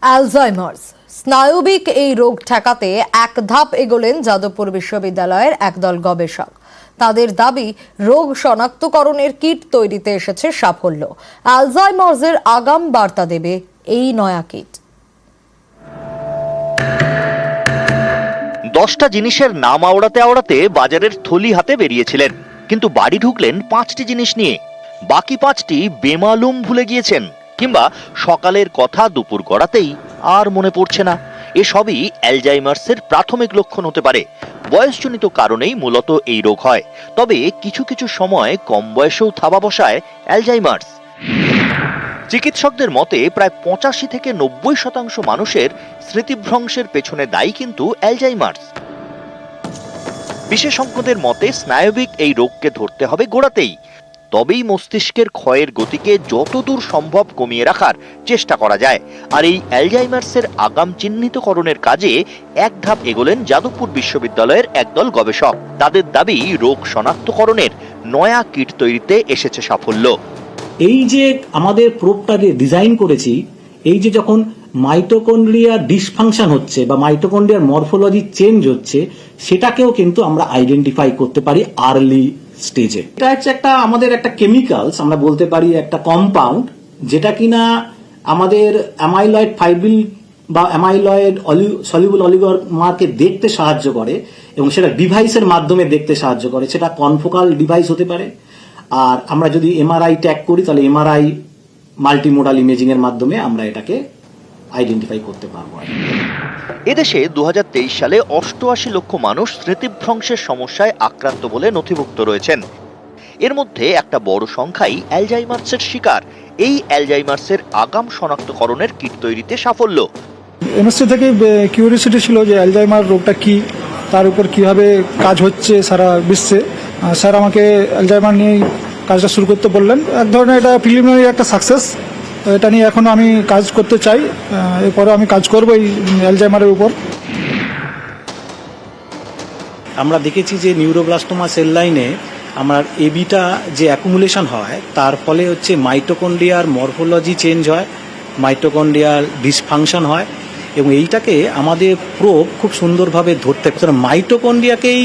Alzheimer's স্নায়বিক এই রোগ ঠেকাতে এক ধাপ এগোলেন যাদবপুর বিশ্ববিদ্যালয়ের একদল গবেষক। তাদের দাবি, রোগ শনাক্তকরণের কিট তৈরিতে এসেছে সাফল্য। অ্যালজাইমার্সের আগাম বার্তা দেবে এই নয়া কিট। 10টা জিনিসের নাম আওড়াতে আওড়াতে বাজারের থলি হাতে বেরিয়েছিলেন, কিন্তু বাড়ি ঢুকলেন 5টি জিনিস নিয়ে। বাকি 5টি বেমালুম ভুলে গিয়েছেন, কিংবা সকালের কথা দুপুর গড়াতেই আর মনে পড়ছে না। এসবই অ্যালজাইমার্সের প্রাথমিক লক্ষণ হতে পারে। বয়সজনিত কারণেই মূলত এই রোগ হয়, তবে কিছু কিছু সময় কম বয়সেও থাবা বসায় অ্যালজাইমার্স। চিকিৎসকদের মতে প্রায় 85 থেকে 90% মানুষের স্মৃতিভ্রংশের পেছনে দায়ী কিন্তু অ্যালজাইমার্স। বিশেষজ্ঞদের মতে স্নায়বিক এই রোগকে ধরতে হবে গোড়াতেই, তবেই মস্তিষ্কের ক্ষয়ের গতিকে যতদূর সম্ভব কমিয়ে রাখার চেষ্টা করা যায়। আর এই অ্যালজাইমার্সের আগাম চিহ্নিতকরণের কাজে এক ধাপ এগোলেন যাদবপুর বিশ্ববিদ্যালয়ের একদল গবেষক। তাদের দাবি, রোগ শনাক্তকরণের নয়া কিট তৈরিতে এসেছে সাফল্য। এই যে আমাদের প্রোবটা যে ডিজাইন করেছি, এই যে যখন মাইটোকন্ড্রিয়ার ডিসফাংশন হচ্ছে বা মাইটোকন্ড্রিয়ার মরফোলজি চেঞ্জ হচ্ছে, সেটাকেও কিন্তু আমরা আইডেন্টিফাই করতে পারি আর্লি স্টেজে। এটা হচ্ছে একটা আমাদের একটা কেমিক্যালস, আমরা বলতে পারি একটা কম্পাউন্ড, যেটা কিনা আমাদের অ্যামাইলয়েড ফাইব্রিল বা অ্যামাইলয়েড সলিউবল অলিগোমারকে দেখতে সাহায্য করে, এবং সেটা ডিভাইসের মাধ্যমে দেখতে সাহায্য করে। সেটা কনফোকাল ডিভাইস হতে পারে, আর আমরা যদি এমআরআই ট্যাগ করি তাহলে এমআরআই মাল্টিমোডাল ইমেজিং এর মাধ্যমে আমরা এটাকে আইডেন্টিফাই করতে পারবো। এদেশে 2023 সালে 88 লক্ষ মানুষ স্মৃতিভ্রংশের সমস্যায় আক্রান্ত বলে নথিভুক্ত রয়েছেন। এর মধ্যে একটা বড় সংখ্যাই অ্যালজাইমার্সের শিকার। এই অ্যালজাইমার্সের আগাম শনাক্তকরণের কিট তৈরিতে সাফল্য। এমএসসি থেকে কিউরিওসিটি ছিল যে অ্যালজাইমার রোগটা কি, তার উপর কিভাবে কাজ হচ্ছে সারা বিশ্বে। স্যার আমাকে অ্যালজাইমার নিয়ে কাজটা শুরু করতে বললেন। এক ধরনের এটা প্রিলিমিনারি একটা সাকসেস। এটা নিয়ে এখনো আমি কাজ করতে চাই, এরপরে আমি কাজ করবো এই অ্যালজাইমারের উপর। আমরা দেখেছি যে নিউরোব্লাস্টোমা সেল লাইনে আমার এবিটা যে অ্যাকুমুলেশন হয়, তার ফলে হচ্ছে মাইটোকন্ড্রিয়ার মরফোলজি চেঞ্জ হয়, মাইটোকন্ড্রিয়ার ডিসফাংশন হয়, এবং এইটাকে আমাদের প্রোব খুব সুন্দরভাবে ধরতে পারে। মাইটোকন্ড্রিয়াকেই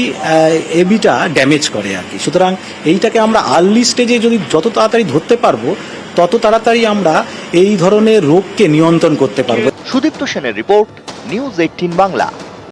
এবিটা ড্যামেজ করে আর কি। সুতরাং এইটাকে আমরা আর্লি স্টেজে যদি যত তাড়াতাড়ি ধরতে পারবো, তত তাড়াতাড়ি আমরা এই ধরনের রোগকে নিয়ন্ত্রণ করতে পারবো। সুদীপ্ত সেনের রিপোর্ট, নিউজ 18 বাংলা।